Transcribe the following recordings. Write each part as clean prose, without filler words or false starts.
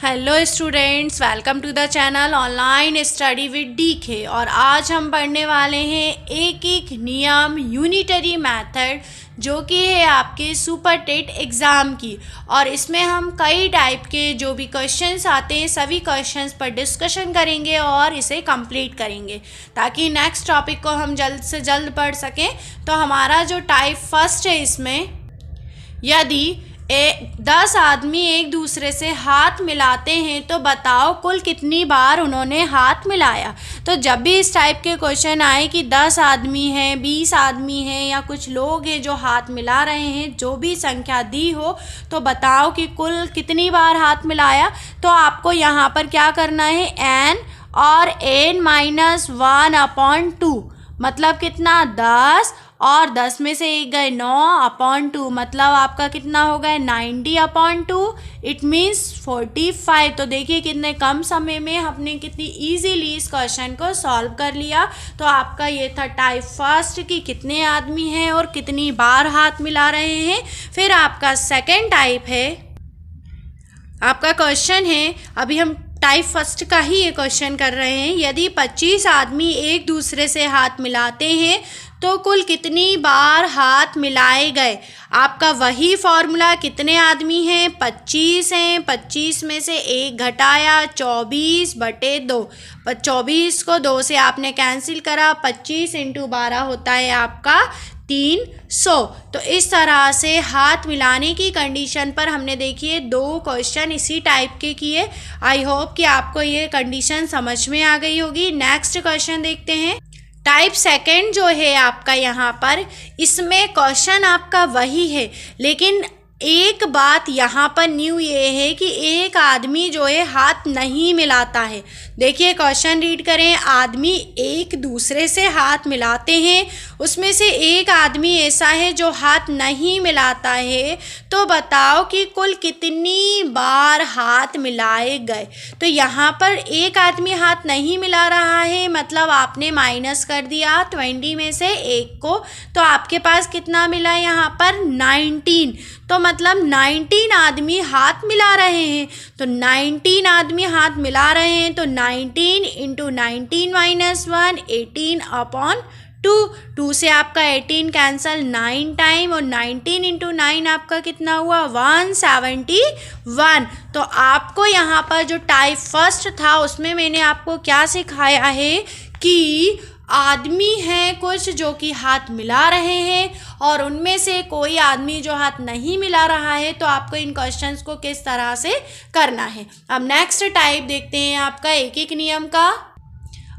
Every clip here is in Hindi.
Hello students, welcome to the channel online study with DK. और आज हम पढ़ने वाले हैं एक एक नियम यूनिटरी मेथड जो कि है आपके सुपर टेट एग्ज़ाम की। और इसमें हम कई टाइप के जो भी क्वेश्चंस आते हैं सभी क्वेश्चंस पर डिस्कशन करेंगे और इसे कंप्लीट करेंगे ताकि नेक्स्ट टॉपिक को हम जल्द से जल्द पढ़ सकें। तो हमारा जो टाइप फर्स्ट है, इसमें यदि 10 आदमी एक दूसरे से हाथ मिलाते हैं तो बताओ कुल कितनी बार उन्होंने हाथ मिलाया। तो जब भी इस टाइप के क्वेश्चन आए कि 10 आदमी हैं, 20 आदमी हैं या कुछ लोग हैं जो हाथ मिला रहे हैं, जो भी संख्या दी हो तो बताओ कि कुल कितनी बार हाथ मिलाया। तो आपको यहाँ पर क्या करना है, n और n-1/2 मतलब कितना 10, और 10 में से एक गए 9/2 मतलब आपका कितना हो गया 90/2, इट मीन्स 45। तो देखिए कितने कम समय में हमने कितनी इजीली इस क्वेश्चन को सॉल्व कर लिया। तो आपका ये था टाइप फर्स्ट कि कितने आदमी हैं और कितनी बार हाथ मिला रहे हैं। फिर आपका सेकंड टाइप है, आपका क्वेश्चन है, अभी हम टाइप फर्स्ट का ही ये क्वेश्चन कर रहे हैं। यदि 25 आदमी एक दूसरे से हाथ मिलाते हैं तो कुल कितनी बार हाथ मिलाए गए। आपका वही फॉर्मूला, कितने आदमी हैं 25 हैं, 25 में से एक घटाया 24/2, 24 को 2 से आपने कैंसिल करा, 25 × 12 होता है आपका 300। तो इस तरह से हाथ मिलाने की कंडीशन पर हमने देखिए 2 क्वेश्चन इसी टाइप के किए। आई होप कि आपको ये कंडीशन समझ में आ गई होगी। नेक्स्ट क्वेश्चन देखते हैं। टाइप सेकंड जो है आपका, यहाँ पर इसमें क्वेश्चन आपका वही है, लेकिन एक बात यहाँ पर न्यू ये है कि एक आदमी जो है हाथ नहीं मिलाता है। देखिए क्वेश्चन रीड करें। आदमी एक दूसरे से हाथ मिलाते हैं, उसमें से एक आदमी ऐसा है जो हाथ नहीं मिलाता है, तो बताओ कि कुल कितनी बार हाथ मिलाए गए। तो यहाँ पर एक आदमी हाथ नहीं मिला रहा है मतलब आपने माइनस कर दिया 20 में से एक को, तो आपके पास कितना मिला यहाँ पर 19। तो मतलब 19 आदमी हाथ मिला रहे हैं। तो 19 आदमी हाथ मिला रहे हैं तो 19 × 19 - 1 18/2। 2 से आपका 18 कैंसल 9 टाइम, और 19 × 9 आपका कितना हुआ 171। तो आपको यहाँ पर जो टाइप फर्स्ट था उसमें मैंने आपको क्या सिखाया है कि आदमी हैं कुछ जो कि हाथ मिला रहे हैं और उनमें से कोई आदमी जो हाथ नहीं मिला रहा है, तो आपको इन क्वेश्चंस को किस तरह से करना है। अब नेक्स्ट टाइप देखते हैं आपका एक एक नियम का।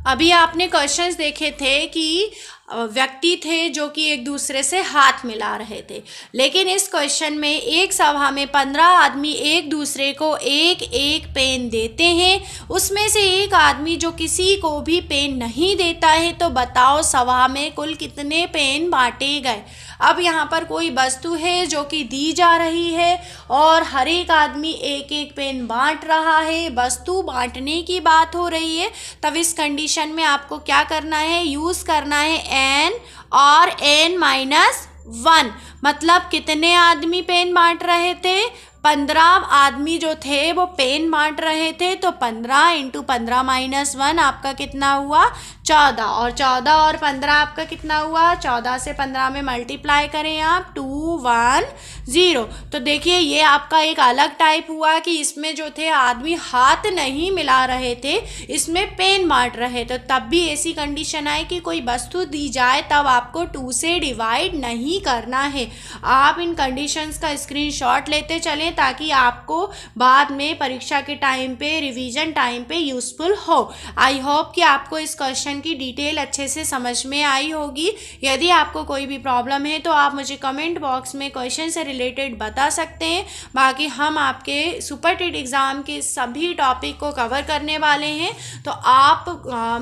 अभी आपने क्वेश्चंस देखे थे कि व्यक्ति थे जो कि एक दूसरे से हाथ मिला रहे थे, लेकिन इस क्वेश्चन में एक सभा में 15 आदमी एक दूसरे को एक एक पेन देते हैं, उसमें से एक आदमी जो किसी को भी पेन नहीं देता है, तो बताओ सभा में कुल कितने पेन बांटे गए। अब यहाँ पर कोई वस्तु है जो कि दी जा रही है और हर एक आदमी एक एक पेन बांट रहा है, वस्तु बांटने की बात हो रही है। तब इस कंडीशन में आपको क्या करना है, यूज़ करना है n और n-1। मतलब कितने आदमी पेन बांट रहे थे, 15 आदमी जो थे वो पेन बांट रहे थे। तो 15 × 15 - 1 आपका कितना हुआ 14, और 14 और 15 आपका कितना हुआ, 14 से 15 में मल्टीप्लाई करें आप 210। तो देखिए ये आपका एक अलग टाइप हुआ कि इसमें जो थे आदमी हाथ नहीं मिला रहे थे, इसमें पेन बांट रहे थे। तब भी ऐसी कंडीशन आए कि कोई वस्तु दी जाए तब आपको 2 से डिवाइड नहीं करना है। आप इन कंडीशंस का स्क्रीनशॉट लेते चलें ताकि आपको बाद में परीक्षा के टाइम पे, रिवीजन टाइम पे यूज़फुल हो। आई होप कि आपको इस क्वेश्चन की डिटेल अच्छे से समझ में आई होगी। यदि आपको कोई भी प्रॉब्लम है तो आप मुझे कमेंट बॉक्स में क्वेश्चन से रिलेटेड बता सकते हैं। बाकी हम आपके सुपर टेट एग्ज़ाम के सभी टॉपिक को कवर करने वाले हैं। तो आप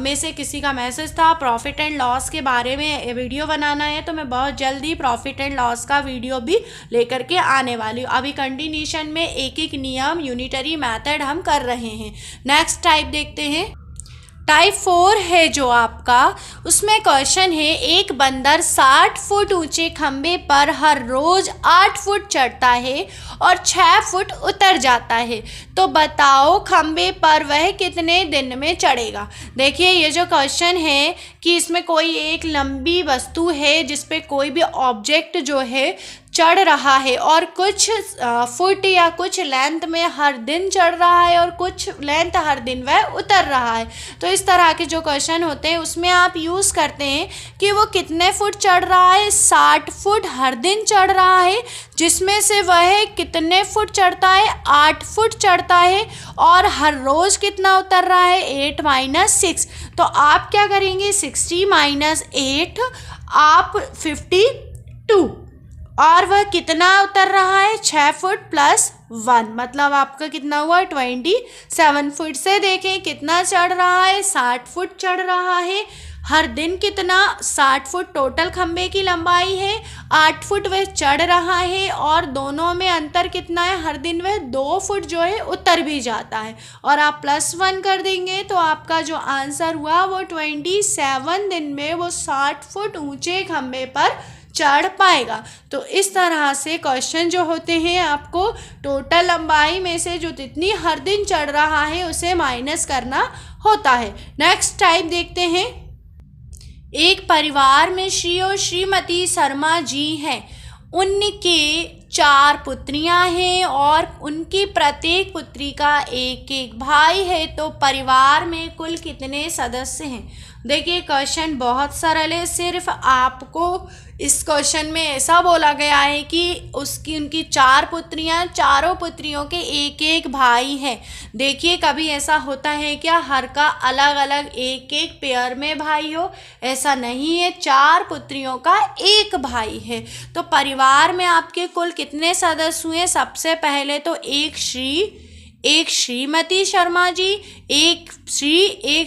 में से किसी का मैसेज था प्रॉफिट एंड लॉस के बारे में वीडियो बनाना है, तो मैं बहुत जल्दी प्रॉफिट एंड लॉस का वीडियो भी लेकर के आने वाली हूँ। अभी कंटिन्यूशन में एक एक नियम यूनिटरी मेथड हम कर रहे हैं। नेक्स्ट टाइप देखते हैं। टाइप 4 है जो आपका, उसमें क्वेश्चन है एक बंदर 60 फुट ऊंचे खंबे पर हर रोज 8 फुट चढ़ता है और 6 फुट उतर जाता है, तो बताओ खंबे पर वह कितने दिन में चढ़ेगा। देखिए ये जो क्वेश्चन है कि इसमें कोई एक लंबी वस्तु है जिस पे कोई भी ऑब्जेक्ट जो है चढ़ रहा है और कुछ फुट या कुछ लेंथ में हर दिन चढ़ रहा है और कुछ लेंथ हर दिन वह उतर रहा है। तो इस तरह के जो क्वेश्चन होते हैं उसमें आप यूज़ करते हैं कि वो कितने फुट चढ़ रहा है, 60 फुट हर दिन चढ़ रहा है, जिसमें से वह कितने फुट चढ़ता है, 8 फुट चढ़ता है, और हर रोज़ कितना उतर रहा है, 8 माइनस 6। तो आप क्या करेंगे, 60 माइनस 8 आप 52, और वह कितना उतर रहा है, 6 फुट प्लस 1, मतलब आपका कितना हुआ, 27 फुट। से देखें कितना चढ़ रहा है, 60 फुट चढ़ रहा है, हर दिन कितना, 60 फुट टोटल खंबे की लंबाई है, 8 फुट वह चढ़ रहा है, और दोनों में अंतर कितना है, हर दिन वह 2 फुट जो है उतर भी जाता है, और आप +1 कर देंगे तो आपका जो आंसर हुआ वो 27 दिन में वो 60 फुट ऊंचे खंबे पर चढ़ पाएगा। तो इस तरह से क्वेश्चन जो होते हैं आपको टोटल लंबाई में से जो जितनी हर दिन चढ़ रहा है उसे माइनस करना होता है। नेक्स्ट टाइप देखते हैं। एक परिवार में श्री और श्रीमती शर्मा जी हैं। उनके 4 पुत्रियां हैं और उनकी प्रत्येक पुत्री का एक भाई है, तो परिवार में कुल कितने सदस्य हैं। देखिए क्वेश्चन बहुत सरल है, सिर्फ आपको इस क्वेश्चन में ऐसा बोला गया है कि उनकी 4 पुत्रियां, चारों पुत्रियों के एक भाई हैं। देखिए कभी ऐसा होता है क्या हर का अलग अलग एक पेयर में भाई हो, ऐसा नहीं है, 4 पुत्रियों का एक भाई है। तो परिवार में आपके कुल कितने सदस्य हुए, सबसे पहले तो एक श्रीमती शर्मा जी, एक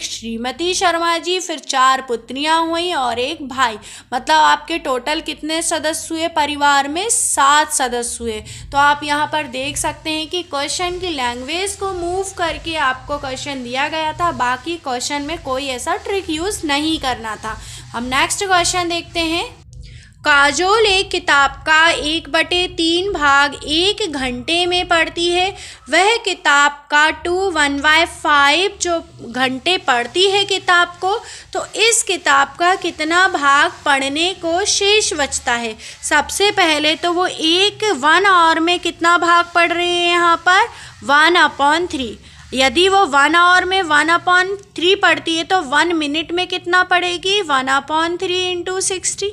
श्रीमती शर्मा जी, फिर 4 पुत्रियां हुई और एक भाई, मतलब आपके टोटल कितने सदस्य हुए परिवार में, 7 सदस्य हुए। तो आप यहाँ पर देख सकते हैं कि क्वेश्चन की लैंग्वेज को मूव करके आपको क्वेश्चन दिया गया था, बाकी क्वेश्चन में कोई ऐसा ट्रिक यूज़ नहीं करना था। हम नेक्स्ट क्वेश्चन देखते हैं। काजोल एक किताब का 1/3 भाग 1 घंटे में पढ़ती है। वह किताब का 2/1/5 जो घंटे पढ़ती है किताब को, तो इस किताब का कितना भाग पढ़ने को शेष बचता है। सबसे पहले तो वो 1 आवर में कितना भाग पढ़ रही है, यहाँ पर 1/3। यदि वो 1 आवर में 1/3 पढ़ती है तो 1 मिनट में कितना पढ़ेगी, 1/3 इंटू 60।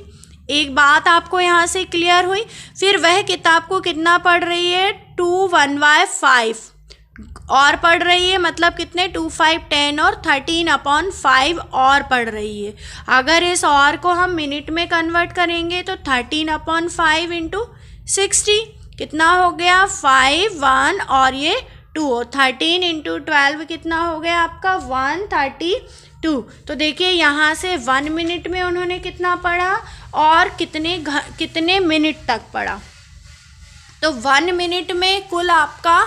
एक बात आपको यहाँ से क्लियर हुई। फिर वह किताब को कितना पढ़ रही है, 2/1/5 और पढ़ रही है, मतलब कितने, 2 5 10 और 13/5 और पढ़ रही है। अगर इस और को हम मिनट में कन्वर्ट करेंगे तो 13/5 इंटू 60 कितना हो गया, 5 1 और ये 2, और 13 इंटू 12 कितना हो गया आपका, 132। तो देखिए यहाँ से 1 मिनट में उन्होंने कितना पढ़ा और कितने मिनट तक पढ़ा। तो 1 मिनट में कुल आपका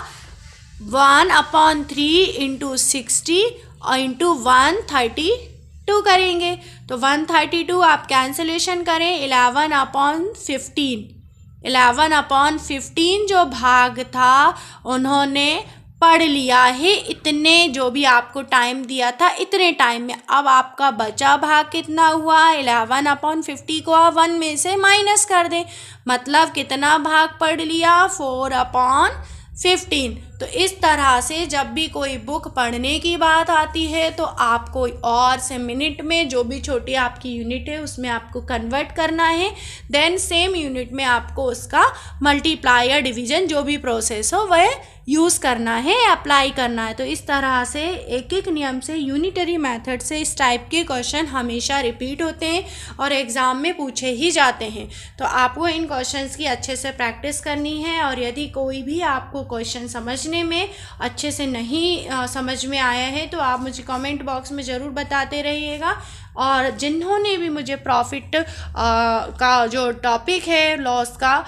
1/3 इंटू 60 और इंटू 132 करेंगे। तो 132 आप कैंसिलेशन करें, 11/15 जो भाग था उन्होंने पढ़ लिया है, इतने जो भी आपको टाइम दिया था इतने टाइम में। अब आपका बचा भाग कितना हुआ, 11/50 को आप 1 में से माइनस कर दें, मतलब कितना भाग पढ़ लिया, 4/15। तो इस तरह से जब भी कोई बुक पढ़ने की बात आती है तो आप कोई और से मिनट में जो भी छोटी आपकी यूनिट है उसमें आपको कन्वर्ट करना है, देन सेम यूनिट में आपको उसका मल्टीप्लाई या डिवीजन जो भी प्रोसेस हो वह यूज़ करना है, अप्लाई करना है। तो इस तरह से एक नियम से, यूनिटरी मेथड से इस टाइप के क्वेश्चन हमेशा रिपीट होते हैं और एग्ज़ाम में पूछे ही जाते हैं। तो आपको इन क्वेश्चंस की अच्छे से प्रैक्टिस करनी है, और यदि कोई भी आपको क्वेश्चन समझने में अच्छे से नहीं समझ में आया है तो आप मुझे कमेंट बॉक्स में ज़रूर बताते रहिएगा। और जिन्होंने भी मुझे प्रॉफिट का जो टॉपिक है, लॉस का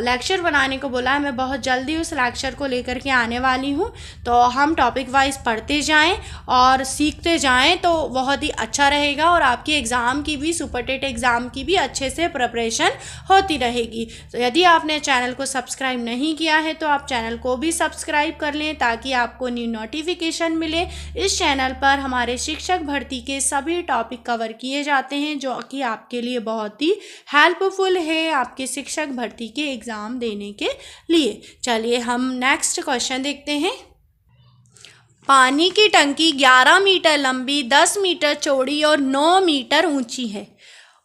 लेक्चर बनाने को बोला है, मैं बहुत जल्दी उस लेक्चर को लेकर लेकर के आने वाली हूँ। तो हम टॉपिक वाइज पढ़ते जाएं और सीखते जाएं तो बहुत ही अच्छा रहेगा और आपकी एग्ज़ाम की भी, सुपर टेट एग्ज़ाम की भी अच्छे से प्रिपरेशन होती रहेगी। तो यदि आपने चैनल को सब्सक्राइब नहीं किया है तो आप चैनल को भी सब्सक्राइब कर लें ताकि आपको न्यू नोटिफिकेशन मिले। इस चैनल पर हमारे शिक्षक भर्ती के सभी टॉपिक कवर किए जाते हैं जो कि आपके लिए बहुत ही हेल्पफुल है आपके शिक्षक भर्ती के एग्ज़ाम देने के लिए। चलिए हम नेक्स्ट क्वेश्चन देखते हैं। पानी की टंकी 11 मीटर लंबी, 10 मीटर चौड़ी और 9 मीटर ऊंची है।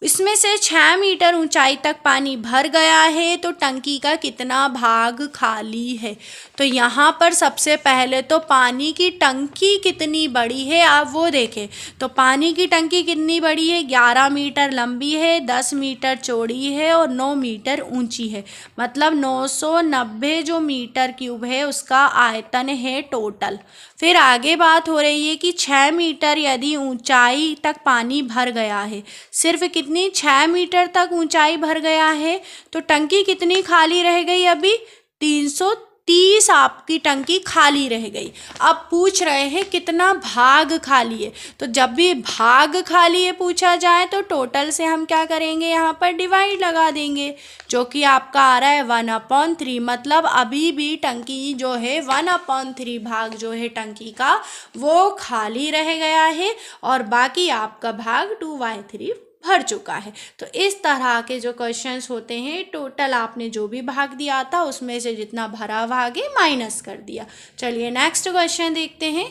इसमें से 6 मीटर ऊंचाई तक पानी भर गया है, तो टंकी का कितना भाग खाली है। तो यहाँ पर सबसे पहले तो पानी की टंकी कितनी बड़ी है आप वो देखें। तो पानी की टंकी कितनी बड़ी है, 11 मीटर लंबी है, 10 मीटर चौड़ी है और 9 मीटर ऊंची है। मतलब 990 जो मीटर क्यूब है उसका आयतन है टोटल। फिर आगे बात हो रही है कि 6 मीटर यदि ऊंचाई तक पानी भर गया है, सिर्फ कितनी 6 मीटर तक ऊंचाई भर गया है, तो टंकी कितनी खाली रह गई, अभी 330 आपकी टंकी खाली रह गई। अब पूछ रहे हैं कितना भाग खाली है। तो जब भी भाग खाली है पूछा जाए तो टोटल से हम क्या करेंगे, यहाँ पर डिवाइड लगा देंगे, जो कि आपका आ रहा है 1/3। मतलब अभी भी टंकी जो है 1/3 भाग जो है टंकी का वो खाली रह गया है और बाकी आपका भाग 2/3 भर चुका है। तो इस तरह के जो क्वेश्चंस होते हैं, टोटल आपने जो भी भाग दिया था उसमें से जितना भरा भाग है माइनस कर दिया। चलिए नेक्स्ट क्वेश्चन देखते हैं।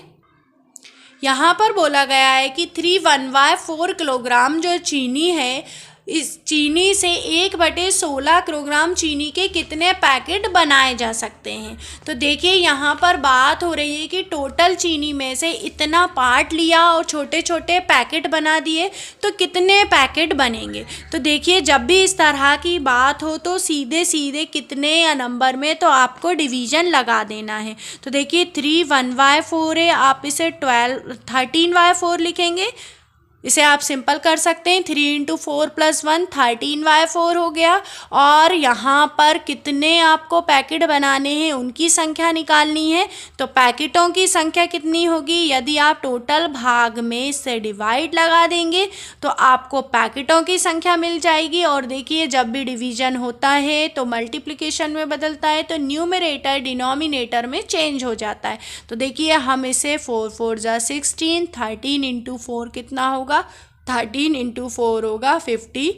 यहाँ पर बोला गया है कि 3/4 किलोग्राम जो चीनी है, इस चीनी से 1/16 किलोग्राम चीनी के कितने पैकेट बनाए जा सकते हैं। तो देखिए यहाँ पर बात हो रही है कि टोटल चीनी में से इतना पार्ट लिया और छोटे छोटे पैकेट बना दिए तो कितने पैकेट बनेंगे। तो देखिए जब भी इस तरह की बात हो तो सीधे सीधे कितने या नंबर में तो आपको डिवीज़न लगा देना है। तो देखिए 3/1/4 है, आप इसे 13/4 लिखेंगे। इसे आप सिंपल कर सकते हैं, 3 × 4 + 1 13/4 हो गया। और यहाँ पर कितने आपको पैकेट बनाने हैं उनकी संख्या निकालनी है। तो पैकेटों की संख्या कितनी होगी, यदि आप टोटल भाग में इससे डिवाइड लगा देंगे तो आपको पैकेटों की संख्या मिल जाएगी। और देखिए जब भी डिवीज़न होता है तो मल्टीप्लिकेशन में बदलता है, तो न्यूमरेटर डिनोमिनेटर में चेंज हो जाता है। तो देखिए हम इसे 4 4 = 16, 13 × 4 कितना होगा, 13 × 4 होगा 52।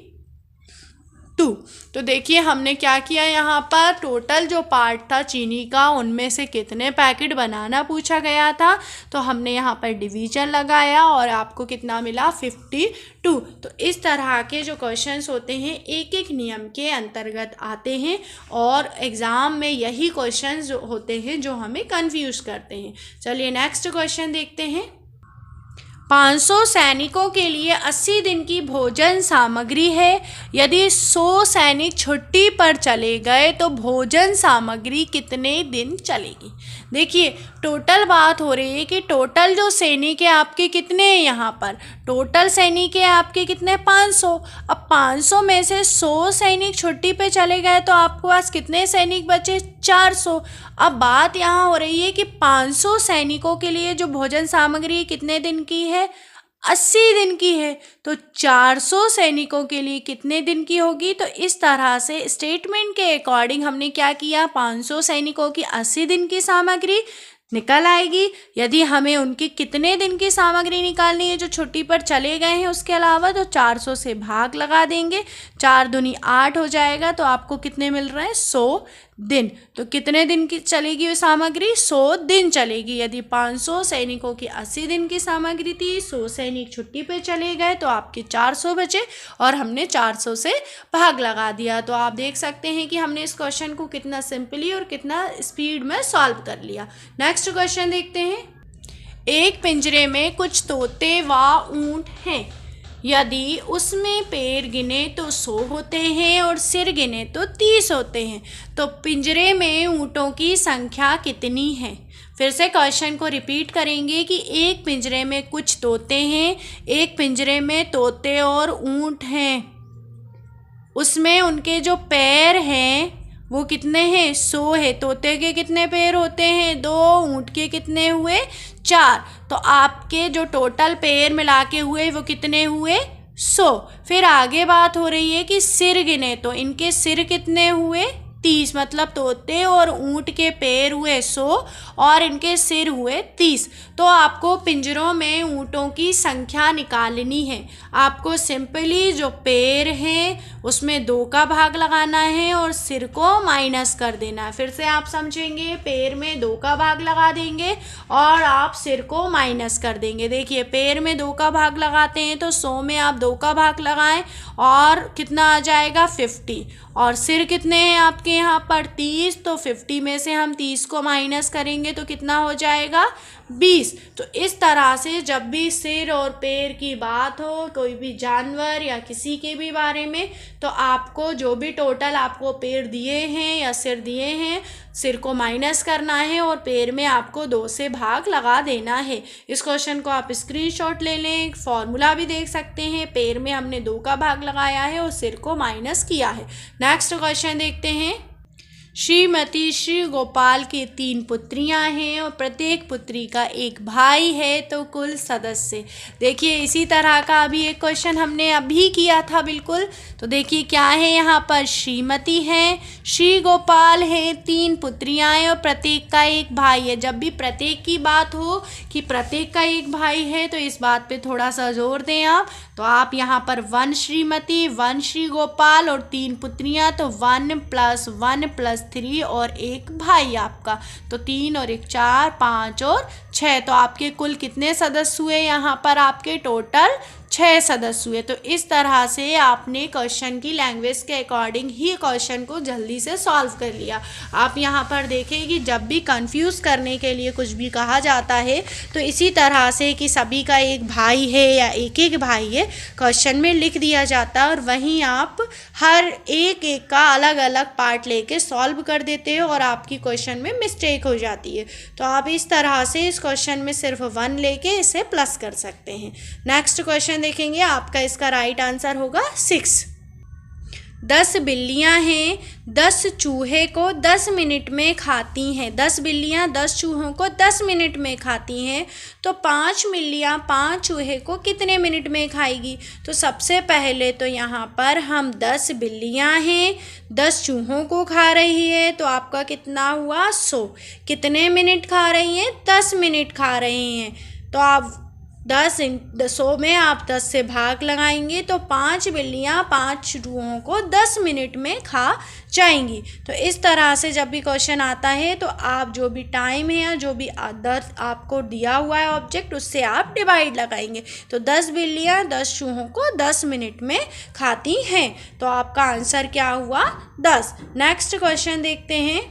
तो देखिए हमने क्या किया, यहाँ पर टोटल जो पार्ट था चीनी का उनमें से कितने पैकेट बनाना पूछा गया था, तो हमने यहाँ पर डिवीज़न लगाया और आपको कितना मिला, 52। तो इस तरह के जो क्वेश्चंस होते हैं एक एक नियम के अंतर्गत आते हैं और एग्ज़ाम में यही क्वेश्चंस होते हैं जो हमें कंफ्यूज करते हैं। चलिए नेक्स्ट क्वेश्चन देखते हैं। 500 सैनिकों के लिए 80 दिन की भोजन सामग्री है। यदि 100 सैनिक छुट्टी पर चले गए तो भोजन सामग्री कितने दिन चलेगी। देखिए टोटल बात हो रही है कि टोटल जो सैनिक है आपके कितने हैं, यहाँ पर टोटल सैनिक है आपके कितने, 500। अब 500 में से 100 सैनिक छुट्टी पे चले गए तो आपके पास कितने सैनिक बचे, 400। अब बात यहाँ हो रही है कि 500 सैनिकों के लिए जो भोजन सामग्री कितने दिन की है, 80 दिन की है। तो 400 सैनिकों के लिए कितने दिन की होगी। तो इस तरह से स्टेटमेंट के अकॉर्डिंग हमने क्या किया, 500 सैनिकों की 80 दिन की सामग्री निकल आएगी। यदि हमें उनकी कितने दिन की सामग्री निकालनी है जो छुट्टी पर चले गए हैं उसके अलावा, तो 400 से भाग लगा देंगे, 4 दूनी 8 हो जाएगा। तो आपको कितने मिल रहे हैं, 100 दिन। तो कितने दिन की चलेगी वो सामग्री, 100 दिन चलेगी। यदि 500 सैनिकों की 80 दिन की सामग्री थी, 100 सैनिक छुट्टी पे चले गए तो आपके 400 बचे और हमने 400 से भाग लगा दिया। तो आप देख सकते हैं कि हमने इस क्वेश्चन को कितना सिंपली और कितना स्पीड में सॉल्व कर लिया। नेक्स्ट क्वेश्चन देखते हैं। एक पिंजरे में कुछ तोते व ऊंट हैं। यदि उसमें पैर गिने तो 100 होते हैं और सिर गिने तो 30 होते हैं, तो पिंजरे में ऊँटों की संख्या कितनी है। फिर से क्वेश्चन को रिपीट करेंगे कि एक पिंजरे में कुछ तोते हैं, एक पिंजरे में तोते और ऊँट हैं, उसमें उनके जो पैर हैं वो कितने हैं 100 है। तोते के कितने पैर होते हैं 2, ऊँट के कितने हुए 4। तो आपके जो टोटल पैर मिला के हुए वो कितने हुए 100। फिर आगे बात हो रही है कि सिर गिने, तो इनके सिर कितने हुए 30, मतलब तोते और ऊँट के पैर हुए 100 और इनके सिर हुए 30। तो आपको पिंजरों में ऊँटों की संख्या निकालनी है। आपको सिंपली जो पैर हैं उसमें 2 का भाग लगाना है और सिर को माइनस कर देना है। फिर से आप समझेंगे, पैर में 2 का भाग लगा देंगे और आप सिर को माइनस कर देंगे। देखिए पैर में 2 का भाग लगाते हैं तो 100 में आप 2 का भाग लगाएं और कितना आ जाएगा 50। और सिर कितने हैं आपके यहाँ पर 30, तो 50 में से हम 30 को माइनस करेंगे तो कितना हो जाएगा 20। तो इस तरह से जब भी सिर और पैर की बात हो कोई भी जानवर या किसी के भी बारे में, तो आपको जो भी टोटल आपको पैर दिए हैं या सिर दिए हैं, सिर को माइनस करना है और पैर में आपको 2 से भाग लगा देना है। इस क्वेश्चन को आप स्क्रीनशॉट ले लें, फॉर्मूला भी देख सकते हैं। पैर में हमने 2 का भाग लगाया है और सिर को माइनस किया है। नेक्स्ट क्वेश्चन देखते हैं। श्रीमती श्री गोपाल की 3 पुत्रियां हैं और प्रत्येक पुत्री का एक भाई है, तो कुल सदस्य। देखिए इसी तरह का अभी एक क्वेश्चन हमने अभी किया था बिल्कुल। तो देखिए क्या है यहाँ पर, श्रीमती है, श्री गोपाल है, 3 पुत्रियां हैं और प्रत्येक का एक भाई है। जब भी प्रत्येक की बात हो कि प्रत्येक का एक भाई है तो इस बात पे थोड़ा सा जोर दें आप। तो आप यहाँ पर 1 श्रीमती, 1 श्री गोपाल और 3 पुत्रियां, तो 1 + 1 + 3 और एक भाई आपका। तो 3 और 1 4, 5 और 6। तो आपके कुल कितने सदस्य हुए यहाँ पर, आपके टोटल 6 सदस्य हुए। तो इस तरह से आपने क्वेश्चन की लैंग्वेज के अकॉर्डिंग ही क्वेश्चन को जल्दी से सॉल्व कर लिया। आप यहाँ पर देखें कि जब भी कंफ्यूज करने के लिए कुछ भी कहा जाता है तो इसी तरह से कि सभी का एक भाई है या एक एक भाई है क्वेश्चन में लिख दिया जाता है और वहीं आप हर एक का अलग अलग पार्ट लेके सॉल्व कर देते हो और आपकी क्वेश्चन में मिस्टेक हो जाती है। तो आप इस तरह से इस क्वेश्चन में सिर्फ 1 लेके इसे प्लस कर सकते हैं। नेक्स्ट क्वेश्चन देखेंगे, आपका इसका राइट आंसर होगा 6। 10 बिल्लियां हैं, 10 चूहे को 10 मिनट में खाती हैं। 10 बिल्लियां 10 चूहों को 10 मिनट में खाती हैं, तो 5 बिल्लियां 5 चूहे को कितने मिनट में खाएगी। तो सबसे पहले तो यहाँ पर हम 10 बिल्लियां हैं, 10 चूहों को खा रही है, तो आपका कितना हुआ 100। कितने मिनट खा रही हैं 10 मिनट खा रही हैं। तो आप 100 में आप 10 से भाग लगाएंगे तो 5 बिल्लियाँ 5 चूहों को 10 मिनट में खा जाएंगी। तो इस तरह से जब भी क्वेश्चन आता है तो आप जो भी टाइम है या जो भी आपको दिया हुआ है ऑब्जेक्ट उससे आप डिवाइड लगाएंगे। तो 10 बिल्लियाँ 10 चूहों को 10 मिनट में खाती हैं, तो आपका आंसर क्या हुआ 10। नेक्स्ट क्वेश्चन देखते हैं।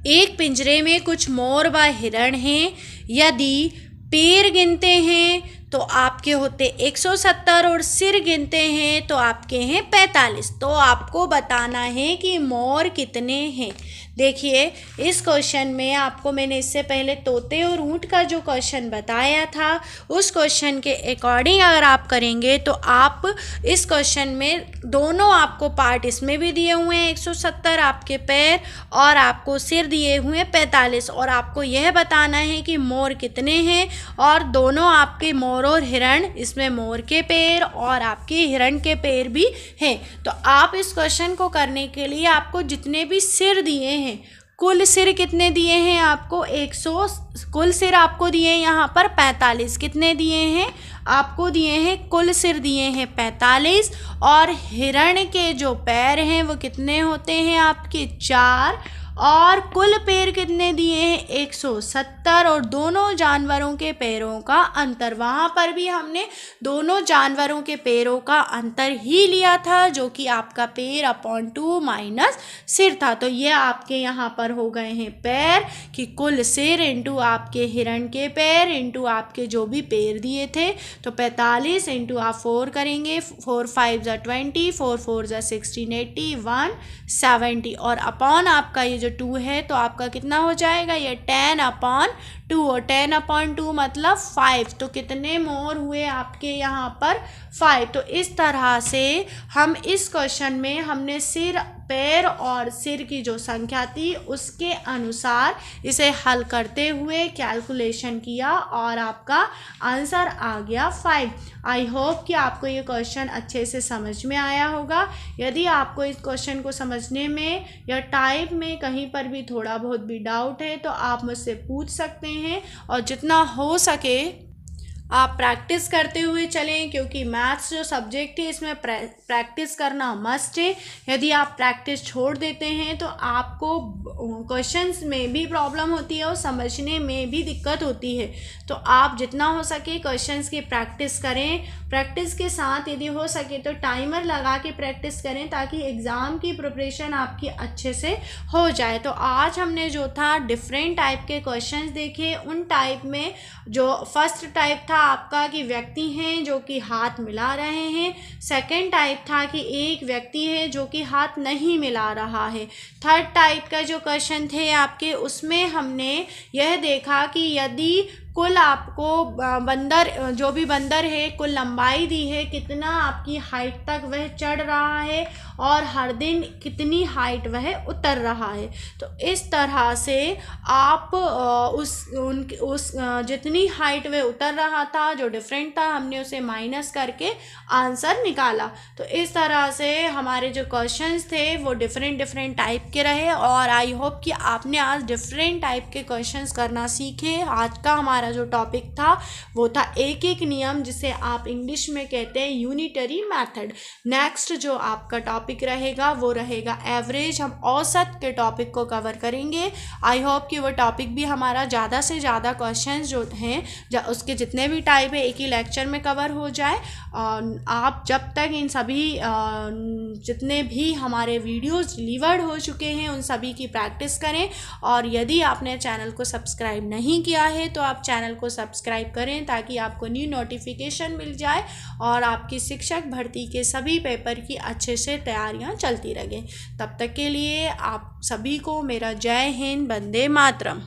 एक पिंजरे में कुछ मोर व हिरण हैं, यदि पैर गिनते हैं तो आपके होते 170 और सिर गिनते हैं तो आपके हैं 45। तो आपको बताना है कि मोर कितने हैं। देखिए इस क्वेश्चन में आपको मैंने इससे पहले तोते और ऊँट का जो क्वेश्चन बताया था उस क्वेश्चन के अकॉर्डिंग अगर आप करेंगे तो आप इस क्वेश्चन में दोनों आपको पार्ट इसमें भी दिए हुए हैं 170 आपके पैर और आपको सिर दिए हुए हैं 45 और आपको यह बताना है कि मोर कितने हैं और दोनों आपके मोर और हिरण, इसमें मोर के पैर और आपके हिरण के पैर भी हैं। तो आप इस क्वेश्चन को करने के लिए आपको जितने भी सिर दिए हैं, कुल सिर कितने दिए हैं आपको 100, कुल सिर आपको दिए हैं यहाँ पर 45। कितने दिए हैं आपको दिए हैं, कुल सिर दिए हैं 45 और हिरण के जो पैर हैं वो कितने होते हैं आपके 4 और कुल पैर कितने दिए हैं 170 और दोनों जानवरों के पैरों का अंतर, वहाँ पर भी हमने दोनों जानवरों के पैरों का अंतर ही लिया था जो कि आपका पैर अपॉन 2 माइनस सिर था। तो ये आपके यहाँ पर हो गए हैं पैर कि कुल सिर इंटू आपके हिरण के पैर इंटू आपके जो भी पैर दिए थे, तो 45 इंटू आप 4 करेंगे, 4 5 = 20, 4 4 = 16, 80, 170 और अपॉन आपका ये जो 2 है तो आपका कितना हो जाएगा ये 10/2 और 10/2 मतलब 5। तो कितने मोर हुए आपके यहाँ पर 5। तो इस तरह से हम इस क्वेश्चन में हमने सिर पैर और सिर की जो संख्या थी उसके अनुसार इसे हल करते हुए कैलकुलेशन किया और आपका आंसर आ गया 5। आई होप कि आपको ये क्वेश्चन अच्छे से समझ में आया होगा। यदि आपको इस क्वेश्चन को समझने में या टाइप में कहीं पर भी थोड़ा बहुत भी डाउट है तो आप मुझसे पूछ सकते हैं, और जितना हो सके आप प्रैक्टिस करते हुए चलें, क्योंकि मैथ्स जो सब्जेक्ट है इसमें प्रैक्टिस करना मस्ट है। यदि आप प्रैक्टिस छोड़ देते हैं तो आपको क्वेश्चंस में भी प्रॉब्लम होती है और समझने में भी दिक्कत होती है। तो आप जितना हो सके क्वेश्चंस की प्रैक्टिस करें। प्रैक्टिस के साथ यदि हो सके तो टाइमर लगा के प्रैक्टिस करें, ताकि एग्ज़ाम की प्रिपरेशन आपकी अच्छे से हो जाए। तो आज हमने जो था डिफरेंट टाइप के क्वेश्चंस देखे। उन टाइप में जो फर्स्ट टाइप था आपका कि व्यक्ति हैं जो कि हाथ मिला रहे हैं। सेकंड टाइप था कि एक व्यक्ति है जो कि हाथ नहीं मिला रहा है। थर्ड टाइप का जो क्वेश्चन थे आपके, उसमें हमने यह देखा कि यदि कुल आपको बंदर जो भी बंदर है कुल लंबाई दी है, कितना आपकी हाइट तक वह चढ़ रहा है और हर दिन कितनी हाइट वह उतर रहा है। तो इस तरह से आप उस जितनी हाइट वह उतर रहा था जो डिफरेंट था हमने उसे माइनस करके आंसर निकाला। तो इस तरह से हमारे जो क्वेश्चंस थे वो डिफरेंट टाइप के रहे, और आई होप कि आपने आज डिफरेंट टाइप के क्वेश्चंस करना सीखे। आज का हमारा जो टॉपिक था वो था एक एक नियम, जिसे आप इंग्लिश में कहते हैं यूनिटरी मेथड। नेक्स्ट जो आपका टॉपिक रहेगा वो रहेगा एवरेज। हम औसत के टॉपिक को कवर करेंगे। आई होप कि वो टॉपिक भी हमारा ज़्यादा से ज़्यादा क्वेश्चंस जो हैं उसके जितने भी टाइप है एक ही लेक्चर में कवर हो जाए। आप जब तक इन सभी जितने भी हमारे वीडियोस डिलीवर्ड हो चुके हैं उन सभी की प्रैक्टिस करें, और यदि आपने चैनल को सब्सक्राइब नहीं किया है तो आप चैनल को सब्सक्राइब करें, ताकि आपको न्यू नोटिफिकेशन मिल जाए और आपकी शिक्षक भर्ती के सभी पेपर की अच्छे से तैयारियां चलती रहें। तब तक के लिए आप सभी को मेरा जय हिंद, वंदे मातरम।